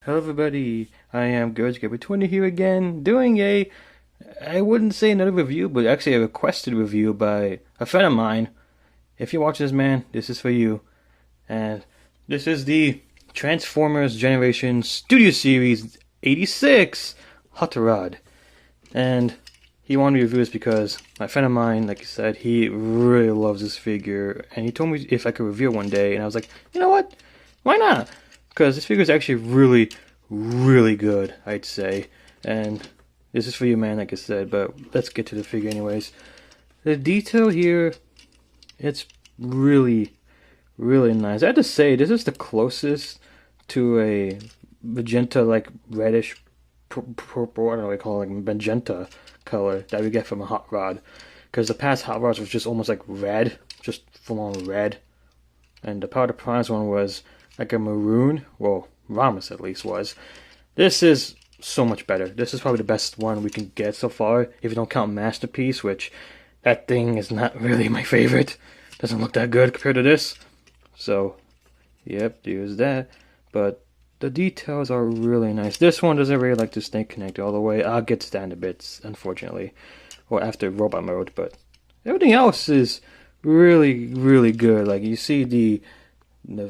Hello everybody, I am GoJGamer20 here again, doing I wouldn't say another review, but actually a requested review by a friend of mine. If you're watching this, man, this is for you. And this is the Transformers Generation Studio Series 86 Hot Rod. And he wanted me to review this because my friend of mine, like I said, he really loves this figure. And he told me if I could review it one day, and I was like, you know what? Why not? Because this figure is actually really, really good, I'd say. And this is for you, man, like I said, but let's get to the figure anyways. The detail here, it's really, really nice. I have to say, this is the closest to a magenta, like reddish, purple, I don't know what you call it, like magenta color that we get from a hot rod. Because the past hot rods was just almost like red, just full on red. And the Optimus Prime one was like a maroon. Well, Ramos at least was. This is so much better. This is probably the best one we can get so far, if you don't count Masterpiece, which that thing is not really my favorite. Doesn't look that good compared to this. So, yep, there's that. But the details are really nice. This one doesn't really like to stay connected all the way. I'll get to that in a bit, unfortunately. Or after robot mode, but everything else is really, really good. Like, you see the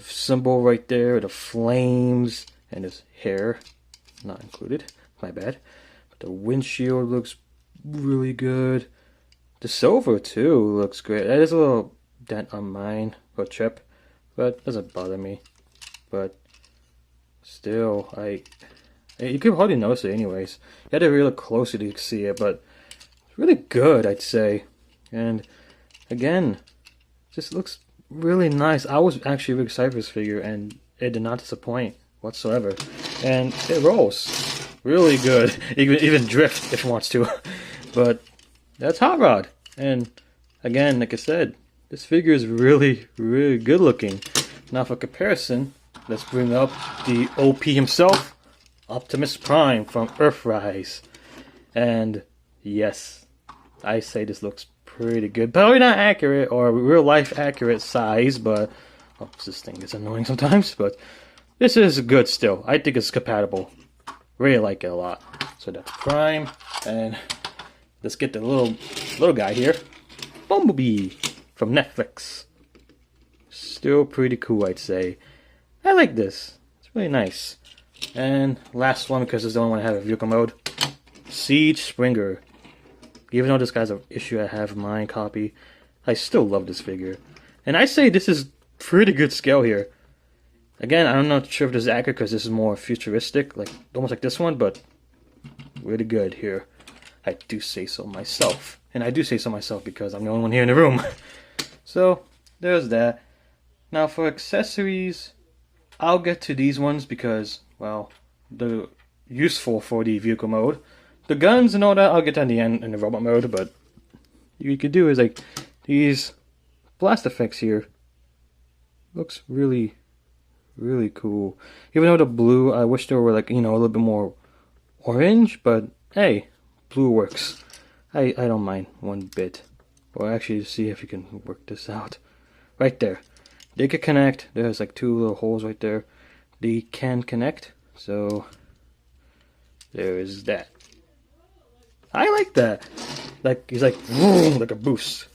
symbol right there, the flames, and his hair, not included, my bad. But the windshield looks really good. The silver too looks great. That is a little dent on mine, or chip, but doesn't bother me. But still, you could hardly notice it anyways. You had to really look closer to see it, but it's really good, I'd say. And again, just looks really nice. I was actually really excited for this figure, and it did not disappoint whatsoever. And it rolls really good, even drift if it wants to. But that's Hot Rod. And again, like I said, this figure is really, really good looking. Now for comparison, let's bring up the OP himself, Optimus Prime from Earthrise. And yes, I say this looks pretty good. Probably not accurate or real life accurate size, but this thing is annoying sometimes. But this is good still. I think it's compatible. Really like it a lot. So that's Prime, and let's get the little guy here, Bumblebee from Netflix. Still pretty cool, I'd say. I like this. It's really nice. And last one, because it's the only one I have in vehicle mode, Siege Springer. Even though this guy's an issue I have in my copy, I still love this figure. And I say this is pretty good scale here. Again, I'm not sure if this is accurate because this is more futuristic, like almost like this one, but really good here. I do say so myself. And I do say so myself because I'm the only one here in the room. So, there's that. Now for accessories, I'll get to these ones because, well, they're useful for the vehicle mode. The guns and all that, I'll get to in the end in the robot mode, but what you could do is like these blast effects here. Looks really, really cool. Even though the blue, I wish there were like, a little bit more orange, but hey, blue works. I don't mind one bit. Well, actually, see if you can work this out. Right there. They can connect. There's like two little holes right there. They can connect, so there is that. I like that. Like, he's like, vroom, like a boost.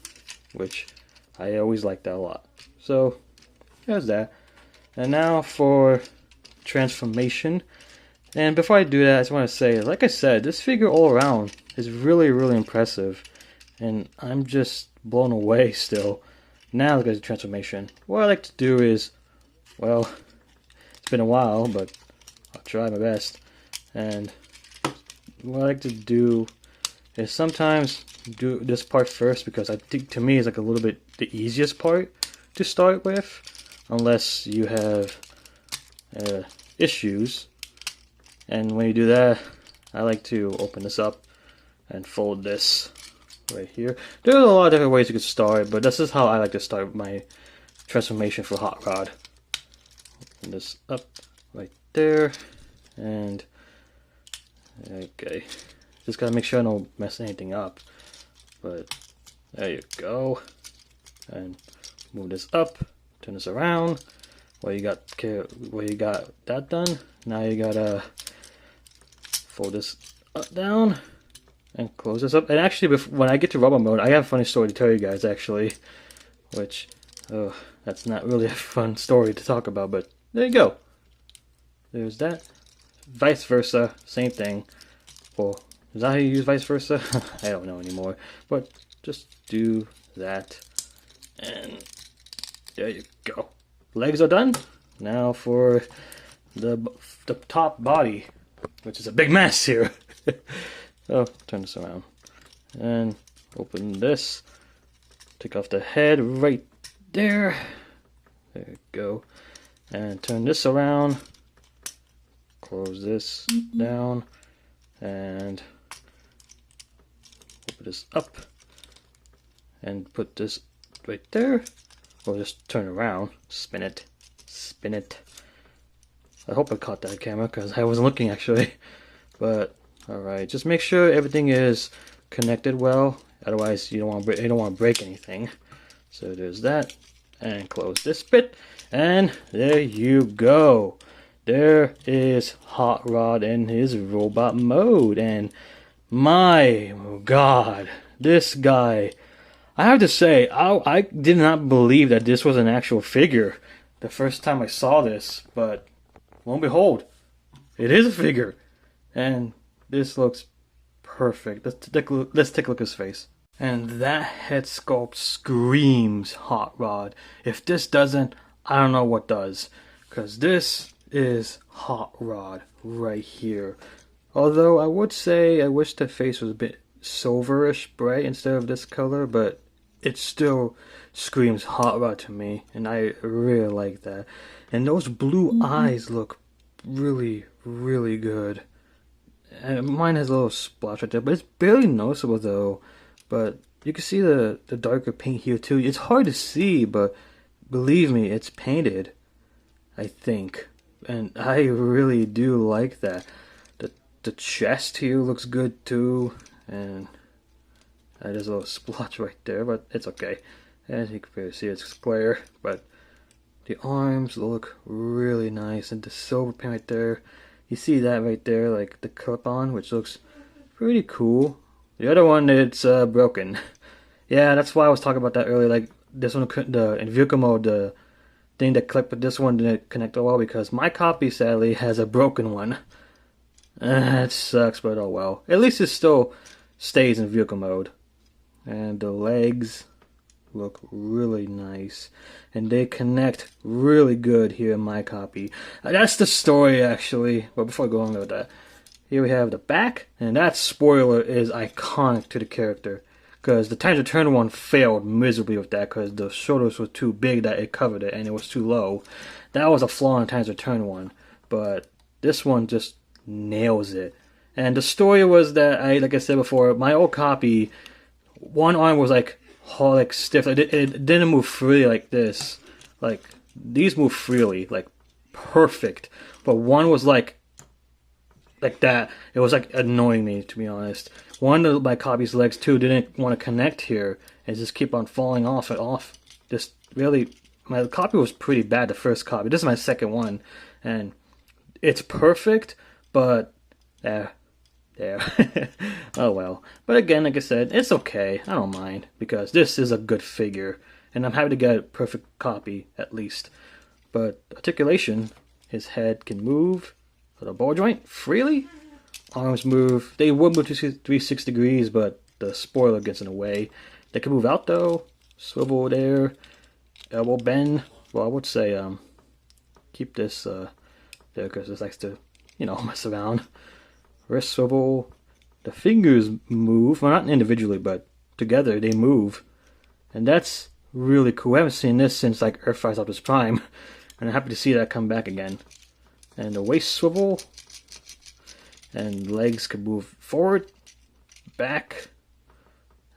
Which, I always like that a lot. So, there's that. And now for transformation. And before I do that, I just want to say, like I said, this figure all around is really, really impressive. And I'm just blown away still. Now look at the transformation. What I like to do is, well, it's been a while, but I'll try my best. And what I like to do is sometimes do this part first because I think to me it's like a little bit the easiest part to start with, unless you have issues. And when you do that, I like to open this up and fold this right here. There's a lot of different ways you could start, but this is how I like to start my transformation for Hot Rod. Open this up right there, and okay. Just gotta make sure I don't mess anything up. But there you go. And move this up, turn this around, Well, you got that done. Now you gotta fold this up, down and close this up. And actually, when I get to robot mode, I have a funny story to tell you guys actually, which that's not really a fun story to talk about, but there you go. There's that. Vice versa, same thing. Well, is that how you use vice versa? I don't know anymore. But just do that. And there you go. Legs are done. Now for the top body, which is a big mess here. So, turn this around. And open this. Take off the head right there. There you go. And turn this around. Close this down. And open this up. And put this right there. Or just turn around. Spin it. Spin it. I hope I caught that camera because I wasn't looking actually. But alright, just make sure everything is connected well. Otherwise you don't want to break anything. So there's that. And close this bit. And there you go. There is Hot Rod in his robot mode. And my God, this guy, I have to say, I did not believe that this was an actual figure the first time I saw this, but lo and behold, it is a figure. And this looks perfect. Let's take a look at his face. And that head sculpt screams Hot Rod. If this doesn't, I don't know what does. Because this is Hot Rod right here. Although I would say I wish the face was a bit silverish bright instead of this color, but it still screams Hot Rod to me, and I really like that. And those blue eyes look really, really good. And mine has a little splash right there, but it's barely noticeable though. But you can see the darker paint here too. It's hard to see, but believe me, it's painted, I think. And I really do like that. The chest here looks good too, and there's a little splotch right there, but it's okay. As you can see, it's clear, but the arms look really nice, and the silver paint right there, you see that right there, like the clip-on, which looks pretty cool. The other one, it's broken. Yeah, that's why I was talking about that earlier. Like this one, in vehicle mode, the thing that clipped, but this one didn't connect at all because my copy sadly has a broken one. It sucks, but oh well. At least it still stays in vehicle mode. And the legs look really nice, and they connect really good here in my copy. That's the story actually, but before I go on with that, here we have the back, and that spoiler is iconic to the character because the Times Return one failed miserably with that because the shoulders were too big that it covered it and it was too low. That was a flaw in the Times Return one, but this one just nails it. And the story was that like I said before, my old copy, one arm was like stiff. It didn't move freely like this. Like these move freely, like perfect. But one was like that. It was like annoying me, to be honest. One of my copy's legs too didn't want to connect here and just keep on falling off and off. Just really, my copy was pretty bad, the first copy. This is my second one, and it's perfect, but yeah. Oh well. But again, like I said, it's okay. I don't mind because this is a good figure, and I'm happy to get a perfect copy at least. But articulation, his head can move for the ball joint freely. Arms move. They would move to 360 degrees, but the spoiler gets in the way. They can move out though. Swivel there. Elbow bend. Well, I would say keep this there because this likes to, mess around. Wrist swivel. The fingers move. Well, not individually, but together they move. And that's really cool. I haven't seen this since like Earthrise Optimus Prime. And I'm happy to see that come back again. And the waist swivel. And legs can move forward, back.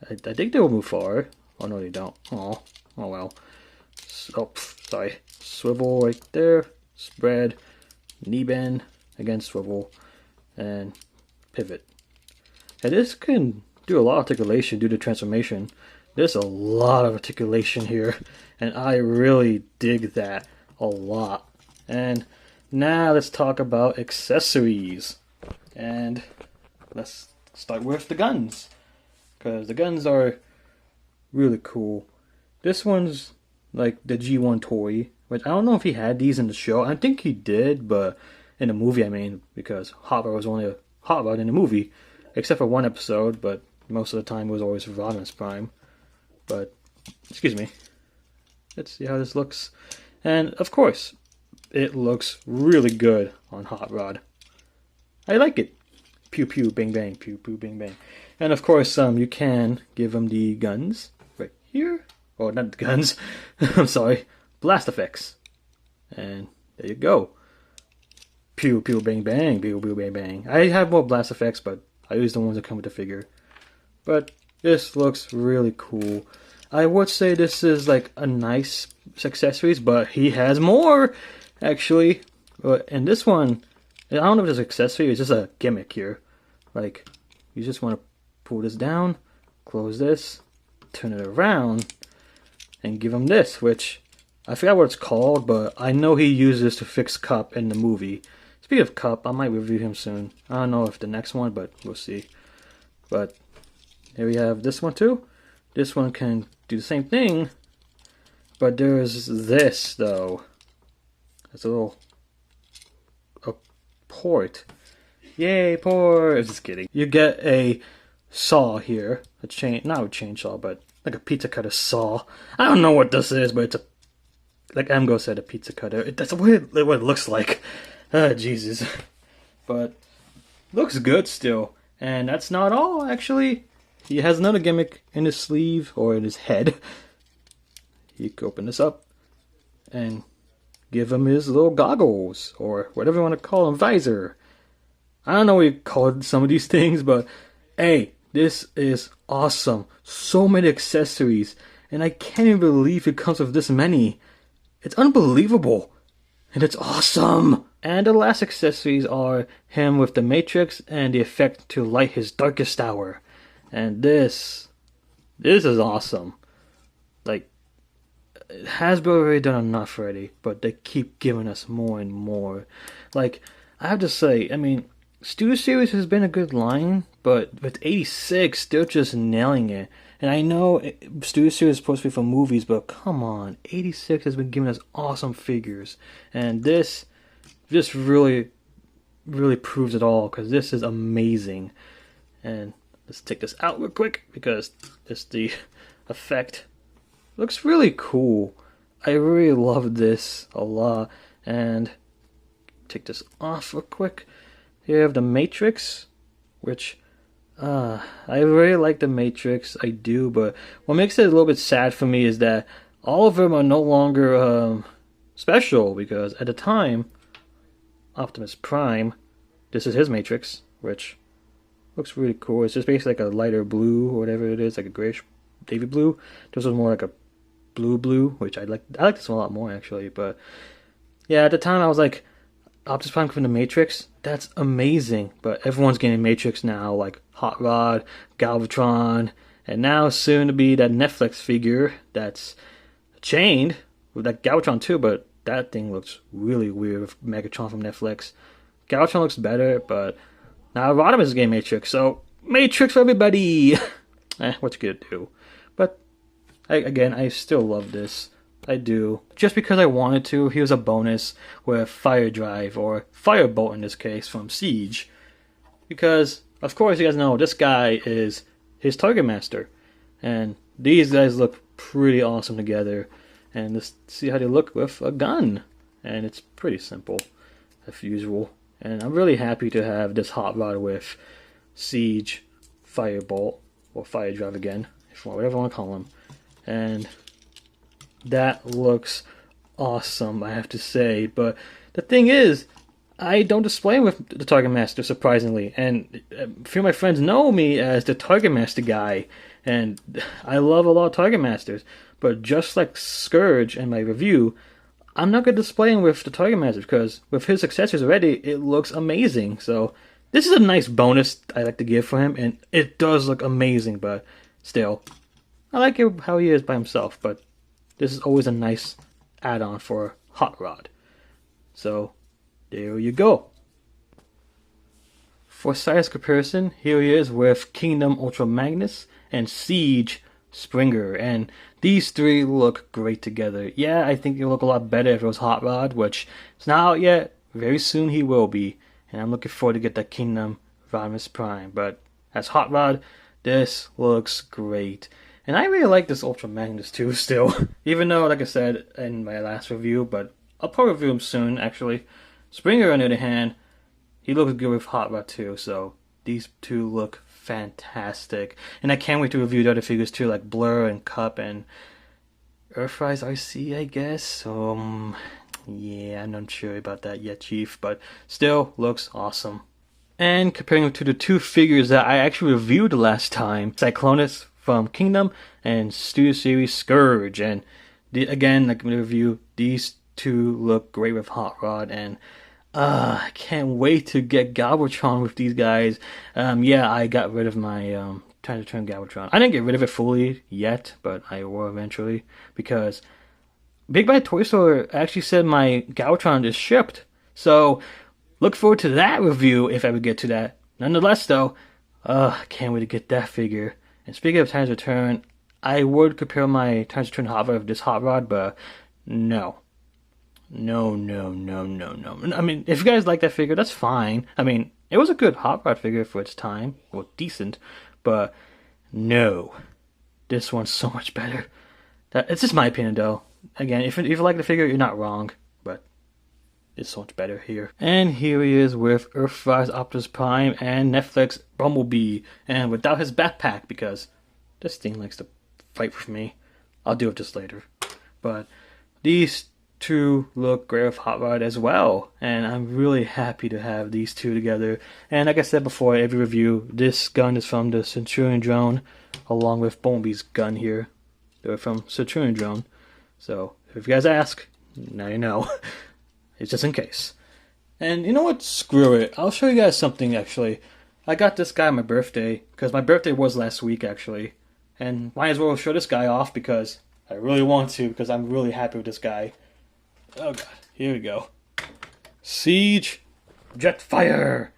I think they will move forward. Oh no, they don't. Oh well. Sorry. Swivel right there. Spread. Knee bend. Again, swivel. And pivot. And this can do a lot of articulation due to transformation. There's a lot of articulation here, and I really dig that. a lot. And now let's talk about accessories. And let's start with the guns, because the guns are really cool. This one's like the G1 toy, which I don't know if he had these in the show. I think he did, but in the movie, I mean, because Hot Rod was only a Hot Rod in the movie, except for one episode, but most of the time it was always Optimus Prime. But, excuse me. Let's see how this looks. And, of course, it looks really good on Hot Rod. I like it. Pew pew, bang bang, pew pew, bang bang. And of course, you can give him the guns right here. Oh, not the guns. I'm sorry. Blast effects. And there you go. Pew pew, bang bang, pew pew, bang bang. I have more blast effects, but I use the ones that come with the figure. But this looks really cool. I would say this is like a nice accessories, but he has more, actually. And this one, I don't know if it's an accessory, it's just a gimmick here. Like, you just want to pull this down, close this, turn it around, and give him this, which I forgot what it's called, but I know he uses this to fix Cup in the movie. Speaking of Cup, I might review him soon. I don't know if the next one, but we'll see. But here we have this one too. This one can do the same thing, but there's this though. It's a port. Yay, port! Just kidding. You get a saw here, not a chainsaw, but like a pizza cutter saw. I don't know what this is, but it's a, like Emgo said, a pizza cutter. That's what it looks like. Jesus. But looks good still. And that's not all, actually. He has another gimmick in his sleeve, or in his head. You can open this up and give him his little goggles, or whatever you want to call them, visor. I don't know what you call some of these things, but hey, this is awesome. So many accessories, and I can't even believe it comes with this many. It's unbelievable, and it's awesome. And the last accessories are him with the Matrix and the effect to light his darkest hour. And this is awesome. Like, Hasbro already done enough already, but they keep giving us more and more. Like, I have to say, I mean, Studio Series has been a good line, but with 86, they're just nailing it. And I know Studio Series is supposed to be for movies, but come on, 86 has been giving us awesome figures. And this really, really proves it all, because this is amazing. And let's take this out real quick, because the effect looks really cool. I really love this a lot. And take this off real quick. Here you have the Matrix, which I really like the Matrix. I do, but what makes it a little bit sad for me is that all of them are no longer special, because at the time, Optimus Prime, this is his Matrix, which looks really cool. It's just basically like a lighter blue or whatever it is, like a grayish navy blue. This was more like a blue, which I like this one a lot more actually. But yeah, at the time I was like, Optimus Prime from the Matrix, that's amazing. But everyone's getting Matrix now, like Hot Rod, Galvatron, and now soon to be that Netflix figure that's chained with that Galvatron too, but that thing looks really weird with Megatron from Netflix. Galvatron looks better, but now Rodimus is getting Matrix, so Matrix for everybody! What you gonna do? But, I still love this. I do. Just because I wanted to, here's a bonus with Fire Drive, or Firebolt in this case, from Siege. Because, of course, you guys know, this guy is his Target Master. And these guys look pretty awesome together. And let's see how they look with a gun. And it's pretty simple, as usual. And I'm really happy to have this Hot Rod with Siege, Firebolt, or Fire Drive again, whatever you want to call him. And that looks awesome, I have to say. But the thing is, I don't display him with the Target Master, surprisingly. And a few of my friends know me as the Target Master guy. And I love a lot of Target Masters. But just like Scourge in my review, I'm not going to display him with the Target Master, because with his accessories already, it looks amazing. So this is a nice bonus I like to give for him, and it does look amazing, but still, I like it how he is by himself, but this is always a nice add-on for hot rod. So, there you go. For size comparison, here he is with Kingdom Ultra Magnus and Siege Springer, and these three look great together. Yeah, I think it'll look a lot better if it was Hot Rod, which is not out yet. Very soon he will be, and I'm looking forward to get that Kingdom Optimus Prime. But as Hot Rod, this looks great. And I really like this Ultra Magnus too still, even though, like I said in my last review, but I'll probably review him soon actually. Springer, on the other hand, he looks good with Hot Rod too, so these two look fantastic. And I can't wait to review the other figures too, like Blur and Cup and Earthrise RC, I guess. Yeah, I'm not sure about that yet, Chief, but still looks awesome. And comparing them to the two figures that I actually reviewed last time, Cyclonus from Kingdom and Studio Series Scourge. And again, like in the review, these two look great with Hot Rod, and I can't wait to get Galvatron with these guys. Yeah, I got rid of my Time to Turn Galvatron. I didn't get rid of it fully yet, but I will eventually, because Big Bad Toy Store actually said my Galvatron is shipped. So look forward to that review if I ever get to that. Nonetheless, though, I can't wait to get that figure. And speaking of Time's Return, I would compare my Time's Return Hot Rod with this Hot Rod, but no. No. I mean, if you guys like that figure, that's fine. I mean, it was a good Hot Rod figure for its time. Well, decent. But no. This one's so much better. It's just my opinion, though. Again, if you like the figure, you're not wrong. But it's so much better here. And here he is with Earthrise Optimus Prime and Netflix Bumblebee. And without his backpack, because this thing likes to fight with me. I'll deal with this later. But these two look great with Hot Rod as well, and I'm really happy to have these two together. And like I said before, every review, this gun is from the Centurion drone, along with Bumblebee's gun here. They're from Centurion drone. So if you guys ask, now you know. It's just in case. And you know what? Screw it. I'll show you guys something actually. I got this guy on my birthday, because my birthday was last week actually. And might as well show this guy off because I really want to, because I'm really happy with this guy. Oh god, here we go. Siege Jetfire,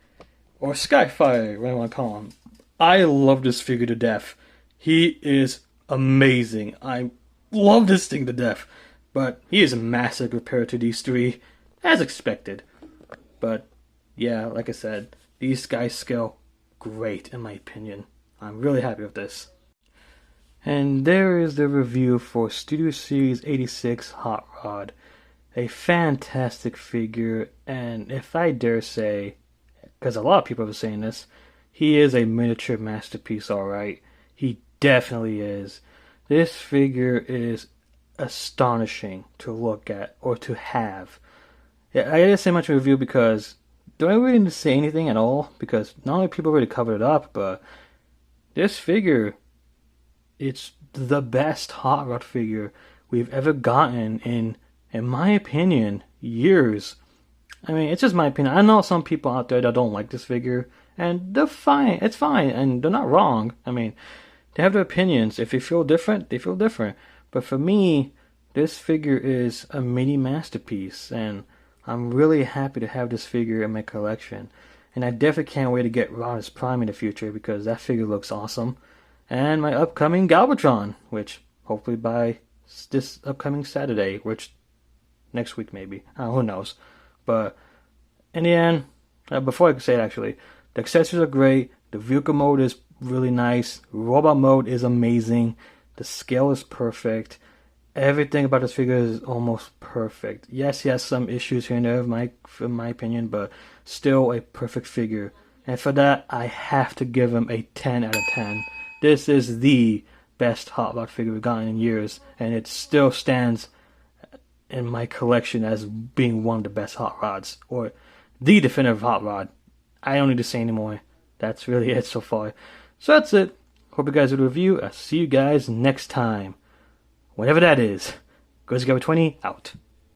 or Skyfire, what do I want to call him. I love this figure to death. He is amazing. I love this thing to death. But he is massive compared to these three, as expected. But yeah, like I said, these guys scale great in my opinion. I'm really happy with this. And there is the review for Studio Series 86 Hot Rod. A fantastic figure, and if I dare say, because a lot of people are saying this, he is a miniature masterpiece, alright. He definitely is. This figure is astonishing to look at, or to have. Yeah, I didn't say much in review because, do I really need to say anything at all? Because not only people already covered it up, but this figure, it's the best Hot Rod figure we've ever gotten in my opinion, years. I mean, it's just my opinion. I know some people out there that don't like this figure, and they're fine. It's fine, and they're not wrong. I mean, they have their opinions. If they feel different, they feel different. But for me, this figure is a mini masterpiece, and I'm really happy to have this figure in my collection. And I definitely can't wait to get Optimus Prime in the future, because that figure looks awesome. And my upcoming Galvatron, which hopefully by this upcoming Saturday, which next week maybe, who knows. But in the end, before I can say it actually, the accessories are great, the vehicle mode is really nice, robot mode is amazing, the scale is perfect, everything about this figure is almost perfect. Yes, he has some issues here and there in my opinion, but still a perfect figure. And for that, I have to give him a 10 out of 10. This is the best Hot Rod figure we've gotten in years, and it still stands in my collection as being one of the best Hot Rods, or the definitive Hot Rod. I don't need to say anymore. That's really it so far. So that's it. Hope you guys will review. I'll see you guys next time. Whatever that is. Goes Together 20 out.